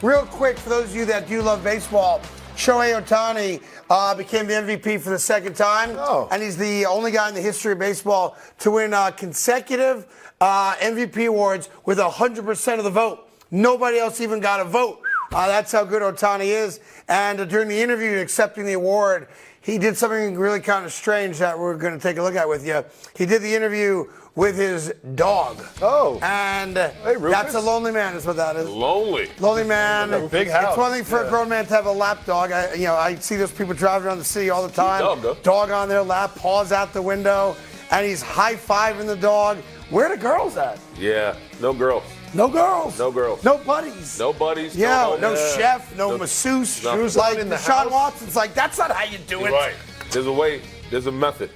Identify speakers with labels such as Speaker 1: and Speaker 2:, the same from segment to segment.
Speaker 1: real quick, for those of you that do love baseball, Shohei Ohtani became the MVP for the second time. And he's the only guy in the history of baseball to win consecutive MVP awards with 100% of the vote. Nobody else even got a vote. That's how good Ohtani is. And during the interview accepting the award, he did something really kind of strange that we're going to take a look at with you. He did the interview with his dog. And that's a lonely man is what that is. Lonely man.
Speaker 2: Big house.
Speaker 1: It's one thing for a grown man to have a lap dog. I see those people driving around the city all the time. Dog on their lap, paws out the window, and he's high-fiving the dog. Where are the girls at?
Speaker 3: Yeah, no girls.
Speaker 1: No girls.
Speaker 3: No girls.
Speaker 1: No buddies.
Speaker 3: No buddies.
Speaker 1: Yeah, no chef, no masseuse. Like Deshaun Watson's like, that's not how you do it.
Speaker 3: Right. There's a way. There's a method.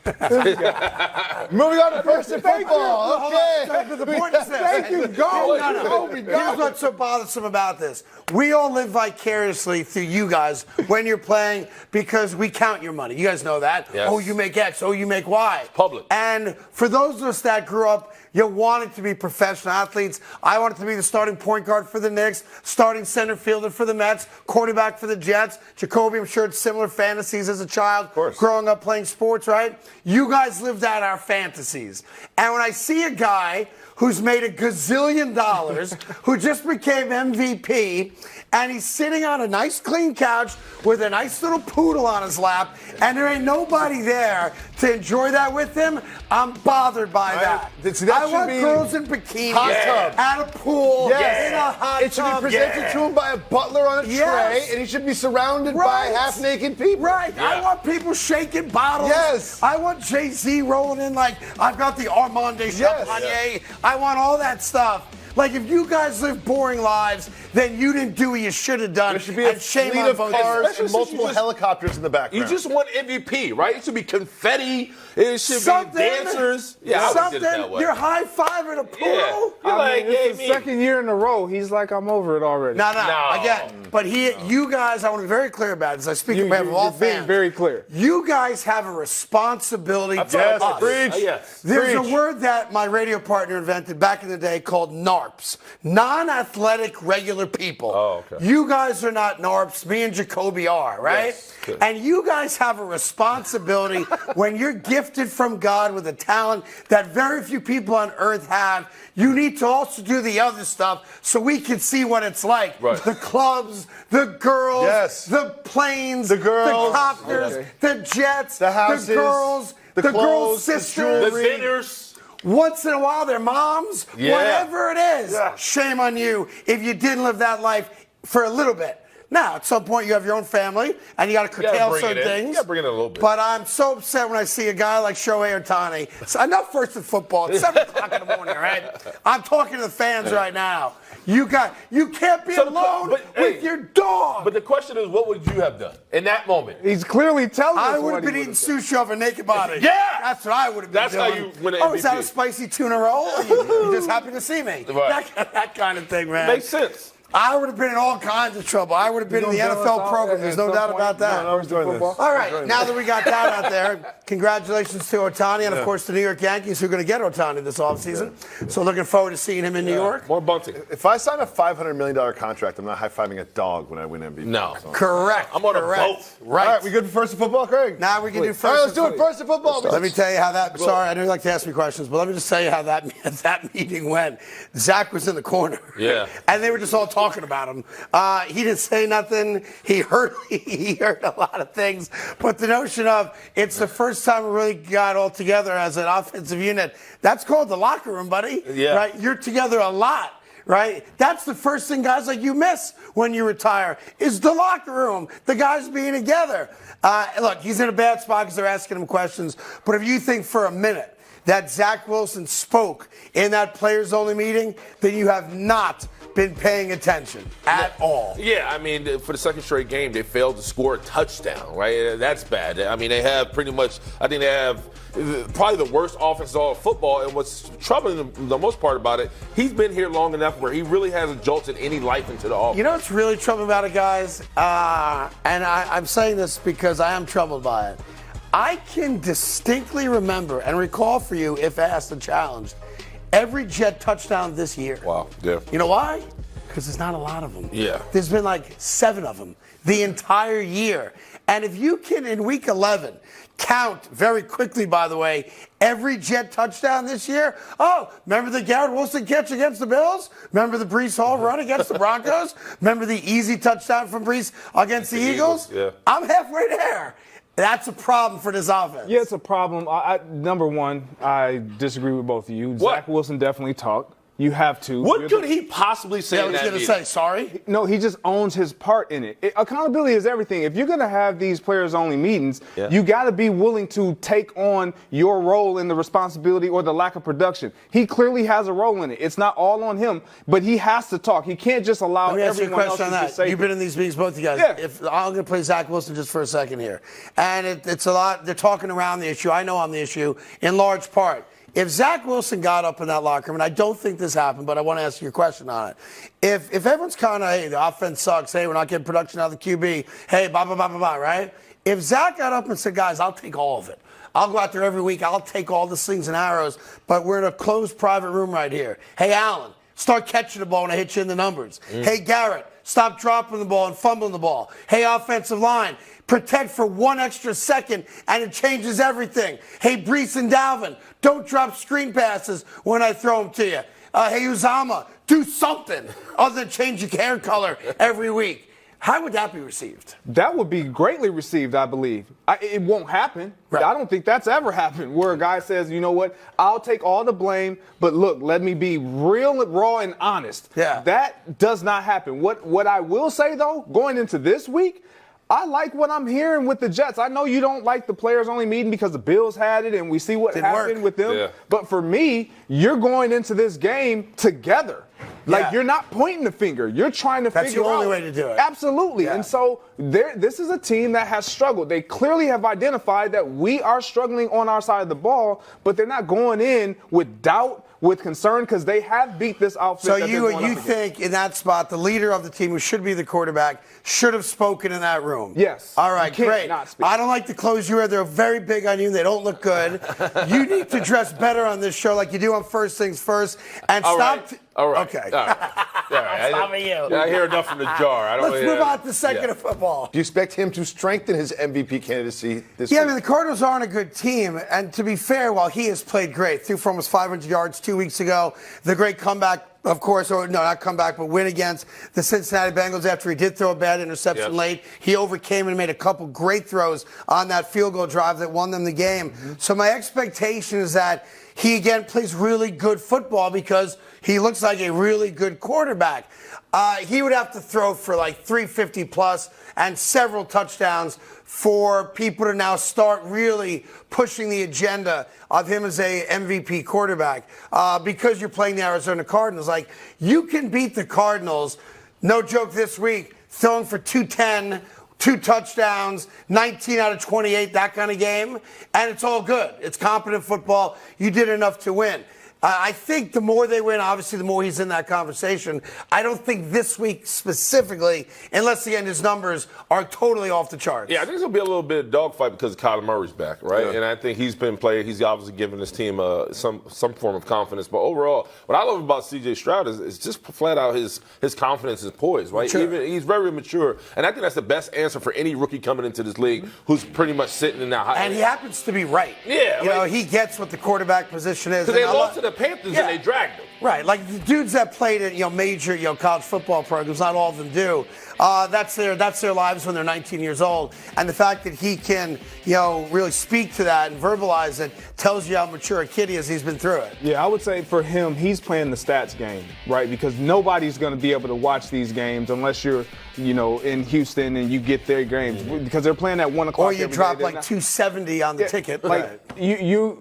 Speaker 2: Moving on to first and football. Okay.
Speaker 1: The point is this.
Speaker 2: Thank you. Go.
Speaker 1: Here's what's so bothersome about this. We all live vicariously through you guys when you're playing because we count your money. You guys know that.
Speaker 3: Yes.
Speaker 1: Oh, you make X. Oh, you make Y.
Speaker 3: Public.
Speaker 1: And for those of us that grew up, you wanted to be professional athletes. I wanted to be the starting point guard for the Knicks, starting center fielder for the Mets, quarterback for the Jets. Jacoby, I'm sure it's similar fantasies as a child, growing up playing sports, right? You guys lived out our fantasies. And when I see a guy who's made $1 gazillion, who just became MVP, and he's sitting on a nice clean couch with a nice little poodle on his lap, and there ain't nobody there to enjoy that with him, I'm bothered by that. I want girls in bikinis at a pool, in a hot tub.
Speaker 2: It should be presented to him by a butler on a tray, and he should be surrounded by half-naked people.
Speaker 1: Right. I want people shaking bottles.
Speaker 2: Yes.
Speaker 1: I want Jay-Z rolling in like, I've got the Armand de Champagne. I want all that stuff. Like, if you guys live boring lives, then you didn't do what you should have done.
Speaker 2: There should be a fleet of cars and multiple helicopters in the background.
Speaker 3: You just want MVP, right? It should be confetti. It should be dancers.
Speaker 1: Yeah, something. You're high-fiving a pool.
Speaker 4: It's the second year in a row. He's like, I'm over it already.
Speaker 1: No. Again, but you guys, I want to be very clear about this. I speak on behalf of all fans.
Speaker 4: Being very clear.
Speaker 1: You guys have a responsibility to us.
Speaker 3: Yes.
Speaker 1: There's a word that my radio partner invented back in the day called NARPs. Non-athletic regular people.
Speaker 3: Oh, okay.
Speaker 1: You guys are not NARPs. Me and Jacoby are, right?
Speaker 3: Yes. Good.
Speaker 1: And you guys have a responsibility when you're gifted from God with a talent that very few people on earth have. You need to also do the other stuff so we can see what it's like.
Speaker 3: Right.
Speaker 1: The clubs, the girls, the planes, the copters, the jets,
Speaker 2: the houses,
Speaker 1: the girls, the girls' sisters,
Speaker 3: the dinners.
Speaker 1: Once in a while, their moms, whatever it is. Shame on you if you didn't live that life for a little bit. Now, at some point, you have your own family, and you got to curtail certain things.
Speaker 3: You got to bring it in a little bit.
Speaker 1: But I'm so upset when I see a guy like Shohei Ohtani. So enough first in football. It's 7 o'clock in the morning, all right? I'm talking to the fans right now. You can't be alone with your dog.
Speaker 3: But the question is, what would you have done in that moment?
Speaker 4: He's clearly telling us
Speaker 1: I would have been eating sushi off a naked body.
Speaker 3: Yeah!
Speaker 1: That's what I would have been doing.
Speaker 3: That's how you win an MVP.
Speaker 1: Is that a spicy tuna roll? You're just happy to see me.
Speaker 3: Right.
Speaker 1: That kind of thing, man.
Speaker 3: Makes sense.
Speaker 1: I would have been in all kinds of trouble. I would have been in the NFL program. There's no doubt about that.
Speaker 2: No, I was doing this.
Speaker 1: All right, now that we got that out there, congratulations to Ohtani and, of course, the New York Yankees who are going to get Ohtani this offseason. So looking forward to seeing him in New York.
Speaker 3: More bunting.
Speaker 2: If I sign a $500 million contract, I'm not high-fiving a dog when I win MVP.
Speaker 3: No.
Speaker 2: So.
Speaker 1: Correct.
Speaker 3: I'm on a boat.
Speaker 1: Right.
Speaker 2: All right, we good for first and football, Craig?
Speaker 1: Now we can do first.
Speaker 2: All right, let's do it first and football.
Speaker 1: Let me tell you how that. Sorry, I know you like to ask me questions, but let me just tell you how that meeting went. Zach was in the corner.
Speaker 3: Yeah.
Speaker 1: And they were just all talking about him. He didn't say nothing. He heard a lot of things. But the notion of it's the first time we really got all together as an offensive unit, that's called the locker room, buddy.
Speaker 3: Yeah.
Speaker 1: Right? You're together a lot. Right? That's the first thing guys like you miss when you retire is the locker room, the guys being together. Look, he's in a bad spot because they're asking him questions. But if you think for a minute that Zach Wilson spoke in that players-only meeting, then you have not been paying attention at all.
Speaker 3: Yeah, I mean, for the second straight game, they failed to score a touchdown, right? That's bad. I mean, they have pretty much, I think they have probably the worst offense in all of football. And what's troubling the most part about it, he's been here long enough where he really hasn't jolted any life into the offense.
Speaker 1: You know what's really troubling about it, guys? And I'm saying this because I am troubled by it. I can distinctly remember and recall for you, if asked and challenged, every Jet touchdown this year.
Speaker 3: Wow, yeah.
Speaker 1: You know why? Because there's not a lot of them.
Speaker 3: Yeah.
Speaker 1: There's been like 7 of them the entire year. And if you can, in week 11, count very quickly, by the way, every Jet touchdown this year. Oh, remember the Garrett Wilson catch against the Bills? Remember the Breece Hall run against the Broncos? Remember the easy touchdown from Breece against the Eagles?
Speaker 3: Yeah.
Speaker 1: I'm halfway there. That's a problem for this offense.
Speaker 4: Yeah, it's a problem. Number one, I disagree with both of you.
Speaker 3: What?
Speaker 4: Zach Wilson definitely talked. You have to.
Speaker 3: What could he possibly say?
Speaker 1: Yeah,
Speaker 3: in
Speaker 1: I was
Speaker 3: that
Speaker 1: going to
Speaker 3: meeting?
Speaker 1: say, sorry.
Speaker 4: No, he just owns his part in it. Accountability is everything. If you're going to have these players-only meetings, you got to be willing to take on your role in the responsibility or the lack of production. He clearly has a role in it. It's not all on him, but he has to talk. He can't just allow
Speaker 1: Let me ask you a
Speaker 4: everyone else
Speaker 1: question
Speaker 4: to
Speaker 1: on
Speaker 4: just
Speaker 1: that.
Speaker 4: say
Speaker 1: You've been in these meetings, both of you guys.
Speaker 4: Yeah.
Speaker 1: I'm going to play Zach Wilson just for a second here. And it's a lot. They're talking around the issue. I know I'm the issue in large part. If Zach Wilson got up in that locker room, and I don't think this happened, but I want to ask you a question on it. If everyone's kind of, hey, the offense sucks, hey, we're not getting production out of the QB, hey, blah, blah, blah, blah, blah, right? If Zach got up and said, guys, I'll take all of it. I'll go out there every week. I'll take all the slings and arrows, but we're in a closed private room right here. Hey, Allen, start catching the ball when I hit you in the numbers. Hey, Garrett, stop dropping the ball and fumbling the ball. Hey, offensive line, protect for 1 extra second, and it changes everything. Hey, Breece and Dalvin, don't drop screen passes when I throw them to you. Hey, Uzama, do something other than change your hair color every week. How would that be received?
Speaker 4: That would be greatly received, I believe. It won't happen.
Speaker 1: Right.
Speaker 4: I don't think that's ever happened where a guy says, you know what, I'll take all the blame, but look, let me be real, raw, and honest.
Speaker 1: Yeah.
Speaker 4: That does not happen. What I will say, though, going into this week, I like what I'm hearing with the Jets. I know you don't like the players-only meeting because the Bills had it and we see what
Speaker 1: Didn't
Speaker 4: happened
Speaker 1: work.
Speaker 4: with them.
Speaker 3: Yeah.
Speaker 4: But for me, you're going into this game together. Like,
Speaker 1: Yeah.
Speaker 4: you're not pointing the finger. You're trying to
Speaker 1: That's
Speaker 4: figure out.
Speaker 1: the only way to do it.
Speaker 4: Absolutely.
Speaker 1: Yeah.
Speaker 4: And so this is a team that has struggled. They clearly have identified that we are struggling on our side of the ball, but they're not going in with doubt, with concern, because they have beat this outfit.
Speaker 1: So
Speaker 4: that
Speaker 1: you
Speaker 4: they're going up against.
Speaker 1: think in that spot, the leader of the team, who should be the quarterback, should have spoken in that room?
Speaker 4: Yes.
Speaker 1: All right,
Speaker 4: You can't
Speaker 1: great.
Speaker 4: not speak.
Speaker 1: I don't like the clothes you wear. They're very big on you. They don't look good. You need to dress better on this show like you do on First Things First. And
Speaker 3: All
Speaker 1: stop.
Speaker 3: right. All right.
Speaker 1: Okay.
Speaker 3: All right. All right.
Speaker 1: Stop at you.
Speaker 3: I hear enough from the jar. I don't
Speaker 1: Let's move on to the second of football.
Speaker 2: Do you expect him to strengthen his MVP candidacy this
Speaker 1: Yeah, I
Speaker 2: week?
Speaker 1: mean, the Cardinals aren't a good team. And to be fair, while he has played great, threw for almost 500 yards 2 weeks ago, the great comeback, of course, or no, not comeback, but win against the Cincinnati Bengals after he did throw a bad interception
Speaker 3: Yep.
Speaker 1: late. He overcame and made a couple great throws on that field goal drive that won them the game. So my expectation is that he, again, plays really good football because he looks like a really good quarterback. He would have to throw for like 350 plus and several touchdowns for people to now start really pushing the agenda of him as a MVP quarterback because you're playing the Arizona Cardinals. Like, you can beat the Cardinals, no joke this week, throwing for 210, 2 touchdowns, 19 out of 28, that kind of game, and it's all good. It's competent football. You did enough to win. I think the more they win, obviously, the more he's in that conversation. I don't think this week specifically, unless, again, his numbers are totally off the charts.
Speaker 3: Yeah, I think it's going to be a little bit of dogfight because Kyler Murray's back, right?
Speaker 2: Yeah.
Speaker 3: And I think he's been playing. He's obviously given his team some form of confidence. But overall, what I love about C.J. Stroud is just flat out his confidence is poised, right?
Speaker 1: Mature.
Speaker 3: He's very mature. And I think that's the best answer for any rookie coming into this league who's pretty much sitting in that high.
Speaker 1: And he happens to be right.
Speaker 3: Yeah,
Speaker 1: You know,
Speaker 3: like-
Speaker 1: he gets what the quarterback position is.
Speaker 3: Because they
Speaker 1: And I
Speaker 3: lost to
Speaker 1: lo-
Speaker 3: the Panthers
Speaker 1: Yeah.
Speaker 3: and they dragged them.
Speaker 1: Right, like the dudes that played in major college football programs, not all of them do. That's their lives when they're 19 years old, and the fact that he can really speak to that and verbalize it tells you how mature a kid he is. He's been through it.
Speaker 4: Yeah, I would say for him, he's playing the stats game, right? Because nobody's going to be able to watch these games unless you're, in Houston and you get their games because they're playing at 1 o'clock.
Speaker 1: Or you
Speaker 4: every
Speaker 1: drop
Speaker 4: day.
Speaker 1: like
Speaker 4: They're not-
Speaker 1: $270 on the
Speaker 4: Yeah,
Speaker 1: ticket.
Speaker 4: Like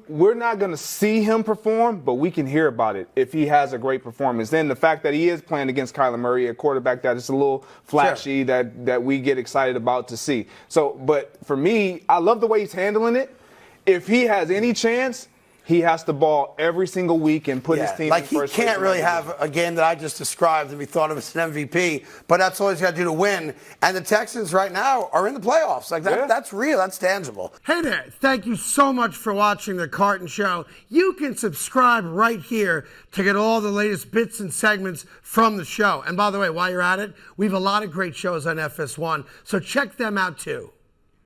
Speaker 4: we're not going to see him perform, but we can hear about it if he has a great performance. Then the fact that he is playing against Kyler Murray, a quarterback that is a little flashy, that we get excited about to see. So, but for me, I love the way he's handling it. If he has any chance, he has to ball every single week and put his team
Speaker 1: like
Speaker 4: in
Speaker 1: he
Speaker 4: first place.
Speaker 1: can't really have a game that I just described and be thought of as an MVP, but that's all he's got to do to win. And the Texans right now are in the playoffs. Like that's real, that's tangible. Hey there, thank you so much for watching the Carton Show. You can subscribe right here to get all the latest bits and segments from the show. And by the way, while you're at it, we have a lot of great shows on FS1, so check them out too.